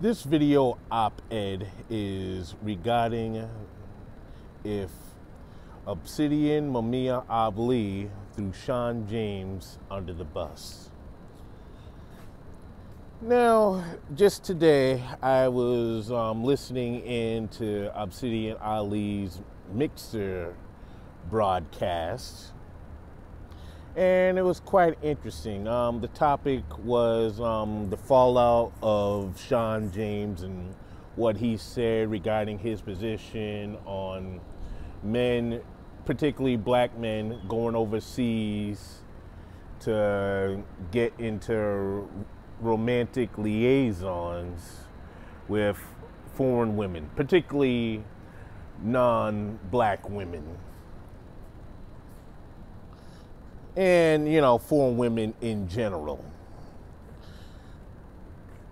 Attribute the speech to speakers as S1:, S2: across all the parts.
S1: This video op-ed is regarding if Obsidian Mamiya Ali threw Shawn James under the bus. Now, just today, I was listening into Obsidian Ali's Mixer broadcast, and it was quite interesting. The topic was the fallout of Shawn James and what he said regarding his position on men, particularly black men, going overseas to get into romantic liaisons with foreign women, particularly non-black women. And, foreign women in general.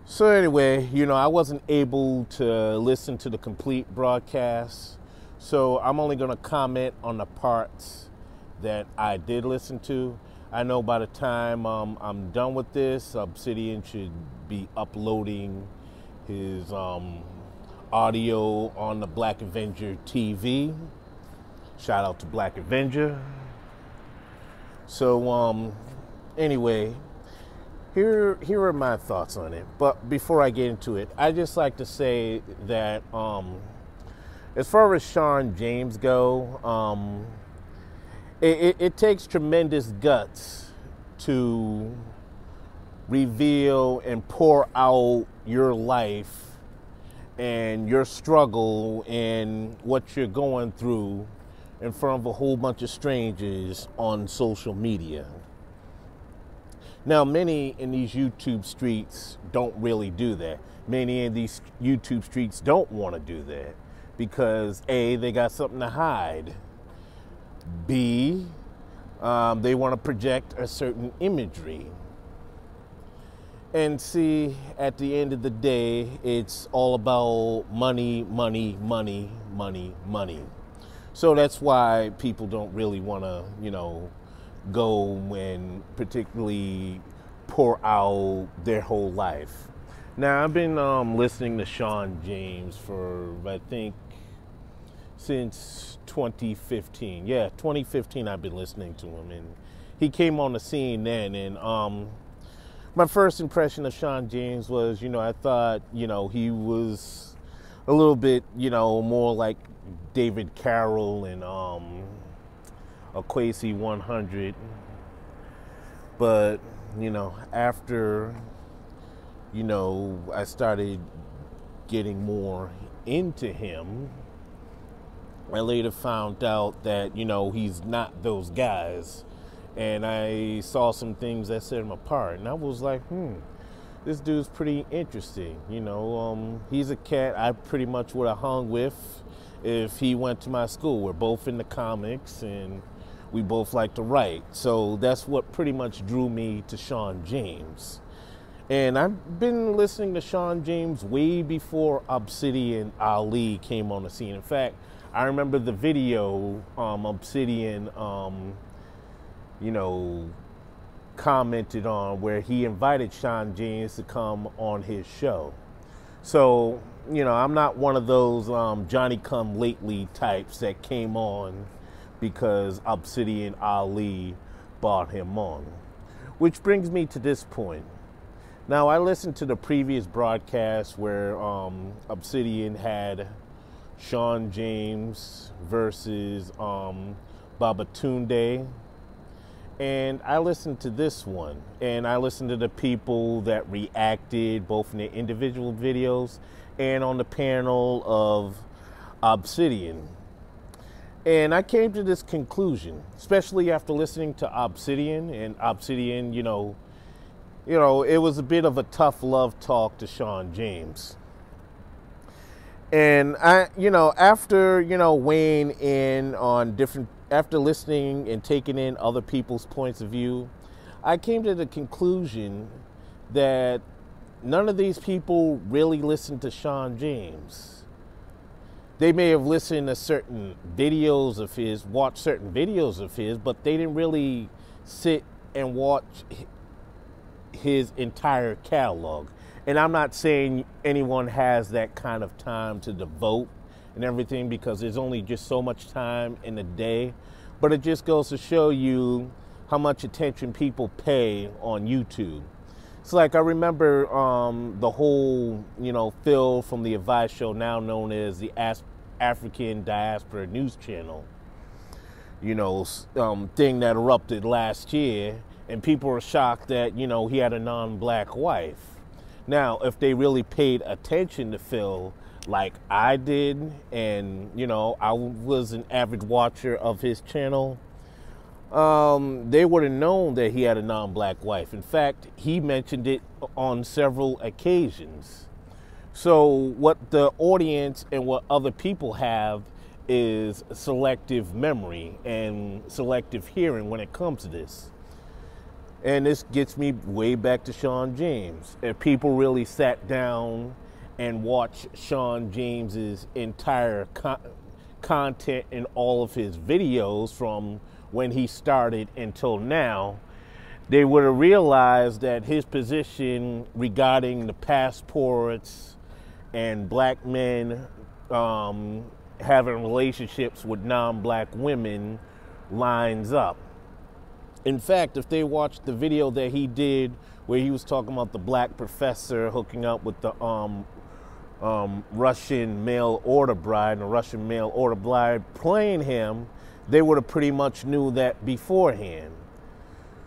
S1: So anyway, I wasn't able to listen to the complete broadcast, so I'm only going to comment on the parts that I did listen to. I know by the time I'm done with this, Obsidian should be uploading his audio on the Black Avenger TV. Shout out to Black Avenger. So anyway, here are my thoughts on it. But before I get into it, I just like to say that as far as Shawn James go, it takes tremendous guts to reveal and pour out your life and your struggle and what you're going through in front of a whole bunch of strangers on social media. Now, many in these YouTube streets don't really do that. Many in these YouTube streets don't want to do that because A, they got something to hide. B, they want to project a certain imagery. And C, at the end of the day, it's all about money, money, money, money, money. So that's why people don't really want to, go and particularly pour out their whole life. Now, I've been listening to Shawn James for, I think, since 2015. Yeah, 2015 I've been listening to him, and he came on the scene then. And my first impression of Shawn James was, I thought, he was a little bit, more like David Carroll and Kwesi 100. But, after, I started getting more into him, I later found out that, he's not those guys. And I saw some things that set him apart. And I was like, this dude's pretty interesting. He's a cat I pretty much would have hung with if he went to my school. We're both in the comics and we both like to write. So that's what pretty much drew me to Shawn James. And I've been listening to Shawn James way before Obsidian Ali came on the scene. In fact, I remember the video Obsidian, commented on where he invited Shawn James to come on his show. So, I'm not one of those Johnny-come-lately types that came on because Obsidian Ali brought him on. Which brings me to this point. Now, I listened to the previous broadcast where Obsidian had Shawn James versus Babatunde. And I listened to this one, and I listened to the people that reacted both in their individual videos and on the panel of Obsidian. And I came to this conclusion, especially after listening to Obsidian, and Obsidian, it was a bit of a tough love talk to Shawn James. And after, weighing in on after listening and taking in other people's points of view, I came to the conclusion that none of these people really listened to Shawn James. They may have listened to certain videos of his, watched certain videos of his, but they didn't really sit and watch his entire catalog. And I'm not saying anyone has that kind of time to devote and everything, because there's only just so much time in a day. But it just goes to show you how much attention people pay on YouTube. It's like, I remember the whole, Phil from the Advice Show, now known as the African Diaspora News Channel, thing that erupted last year, and people were shocked that, he had a non-black wife. Now, if they really paid attention to Phil like I did, and, I was an avid watcher of his channel, they would have known that he had a non-black wife. In fact, he mentioned it on several occasions. So what the audience and what other people have is selective memory and selective hearing when it comes to this. And this gets me way back to Shawn James. If people really sat down and watched Shawn James's entire content in all of his videos from when he started until now, they would have realized that his position regarding the passports and black men having relationships with non-black women lines up. In fact, if they watched the video that he did where he was talking about the black professor hooking up with the Russian mail order bride, and the Russian mail order bride playing him, they would have pretty much knew that beforehand.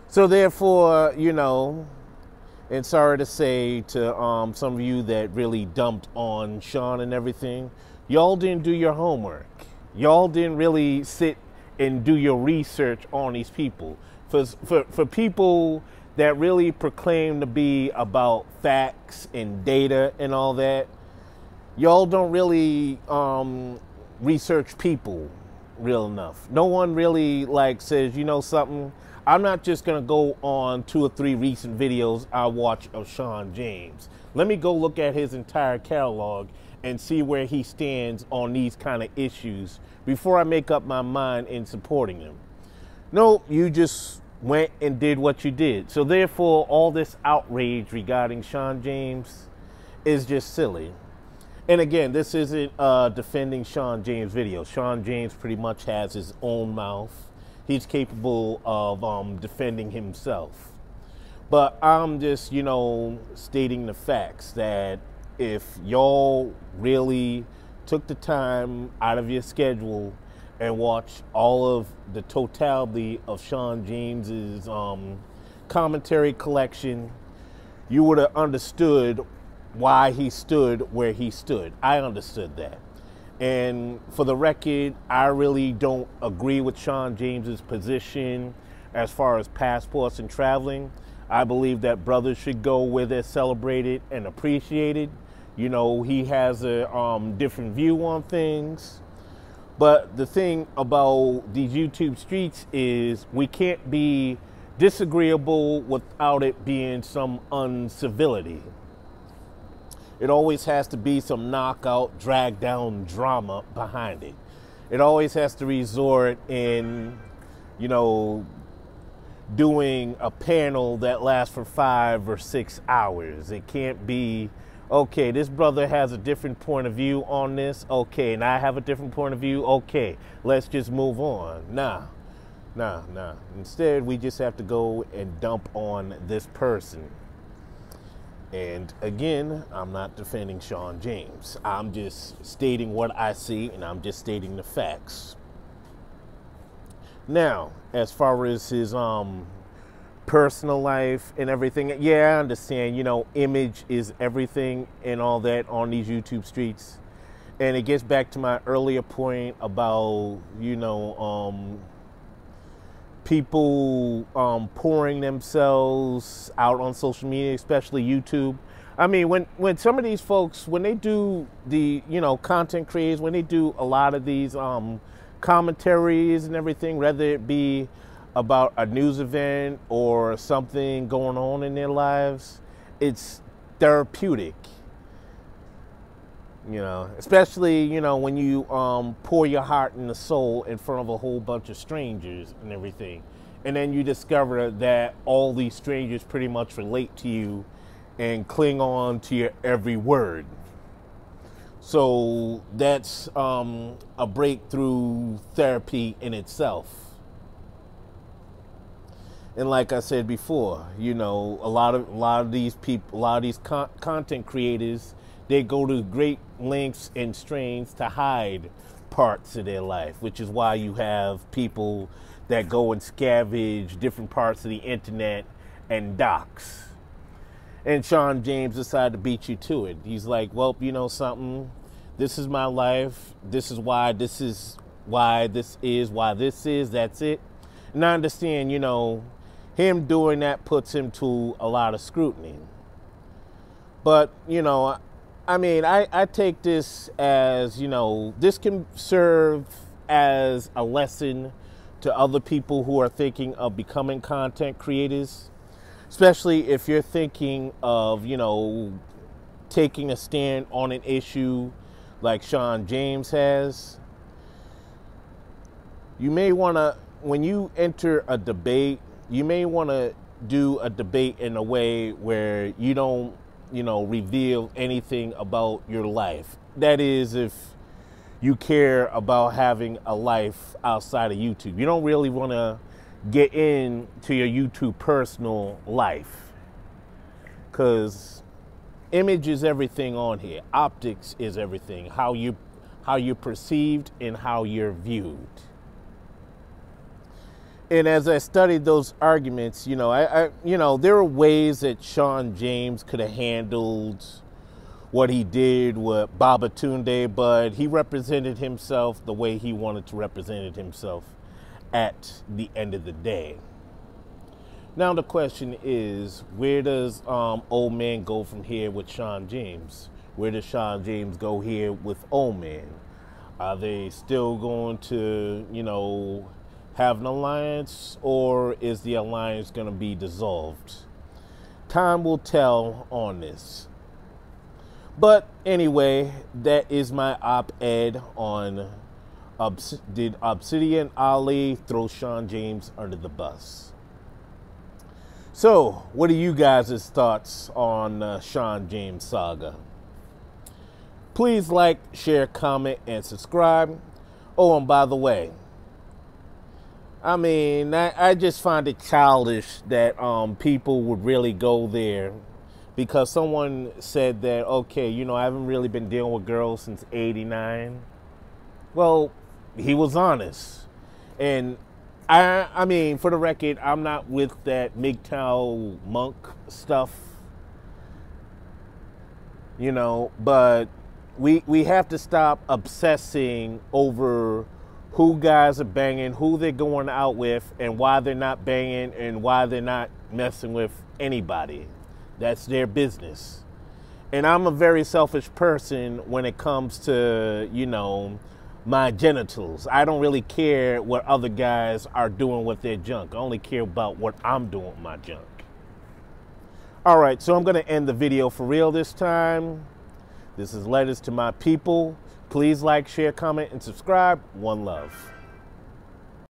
S1: So therefore, and sorry to say to some of you that really dumped on Shawn and everything, y'all didn't do your homework. Y'all didn't really sit and do your research on these people. For people that really proclaim to be about facts and data and all that, y'all don't really research people real enough. No one really says, something, I'm not just gonna go on 2 or 3 recent videos I watch of Shawn James. Let me go look at his entire catalog and see where he stands on these kind of issues before I make up my mind in supporting him. No, you just went and did what you did. So therefore, all this outrage regarding Shawn James is just silly. And again, this isn't defending Shawn James' video. Shawn James pretty much has his own mouth. He's capable of defending himself. But I'm just, stating the facts that if y'all really took the time out of your schedule and watched all of the totality of Shawn James's commentary collection, you would have understood why he stood where he stood. I understood that. And for the record, I really don't agree with Shawn James's position as far as passports and traveling. I believe that brothers should go where they're celebrated and appreciated. He has a different view on things. But the thing about these YouTube streets is we can't be disagreeable without it being some uncivility. It always has to be some knockout, drag down drama behind it. It always has to resort in, doing a panel that lasts for 5 or 6 hours. It can't be, okay, this brother has a different point of view on this. Okay, and I have a different point of view. Okay, let's just move on. Nah. Instead, we just have to go and dump on this person. And again, I'm not defending Shawn James. I'm just stating what I see, and I'm just stating the facts. Now, as far as his personal life and everything, yeah, I understand, image is everything and all that on these YouTube streets. And it gets back to my earlier point about, people pouring themselves out on social media, especially YouTube. I mean, when some of these folks, when they do the, content creators, when they do a lot of these commentaries and everything, whether it be about a news event or something going on in their lives, it's therapeutic. Especially, when you pour your heart and the soul in front of a whole bunch of strangers and everything. And then you discover that all these strangers pretty much relate to you and cling on to your every word. So that's a breakthrough therapy in itself. And like I said before, you know, a lot of these people, a lot of these content creators, they go to great lengths and strains to hide parts of their life, which is why you have people that go and scavenge different parts of the internet and dox. And Shawn James decided to beat you to it. He's like, well, you know something, this is my life, this is why this is, that's it. And I understand, you know, him doing that puts him to a lot of scrutiny. But, you know, I mean, I take this as, you know, this can serve as a lesson to other people who are thinking of becoming content creators, especially if you're thinking of, you know, taking a stand on an issue like Shawn James has. You may want to, when you enter a debate, you may want to do a debate in a way where you don't, you know, reveal anything about your life. That is, if you care about having a life outside of YouTube. You don't really want to get into your YouTube personal life, because image is everything on here. Optics is everything. How you're perceived and how you're viewed. And as I studied those arguments, you know, you know, there are ways that Shawn James could have handled what he did with Babatunde, but he represented himself the way he wanted to represent himself at the end of the day. Now the question is, where does Old Man go from here with Shawn James? Where does Shawn James go here with Old Man? Are they still going to, you know, have an alliance, or is the alliance going to be dissolved? Time will tell on this. But anyway, that is my op-ed on did Obsidian Ali throw Shawn James under the bus? So, what are you guys' thoughts on Shawn James saga? Please like, share, comment, and subscribe. Oh, and by the way, I mean, I just find it childish that people would really go there because someone said that, okay, you know, I haven't really been dealing with girls since '89. Well, he was honest. And I mean, for the record, I'm not with that MGTOW monk stuff, you know, but we have to stop obsessing over who guys are banging, who they're going out with, and why they're not banging, and why they're not messing with anybody. That's their business. And I'm a very selfish person when it comes to, you know, my genitals. I don't really care what other guys are doing with their junk. I only care about what I'm doing with my junk. All right, so I'm going to end the video for real this time. This is Letters to My People. Please like, share, comment, and subscribe. One love.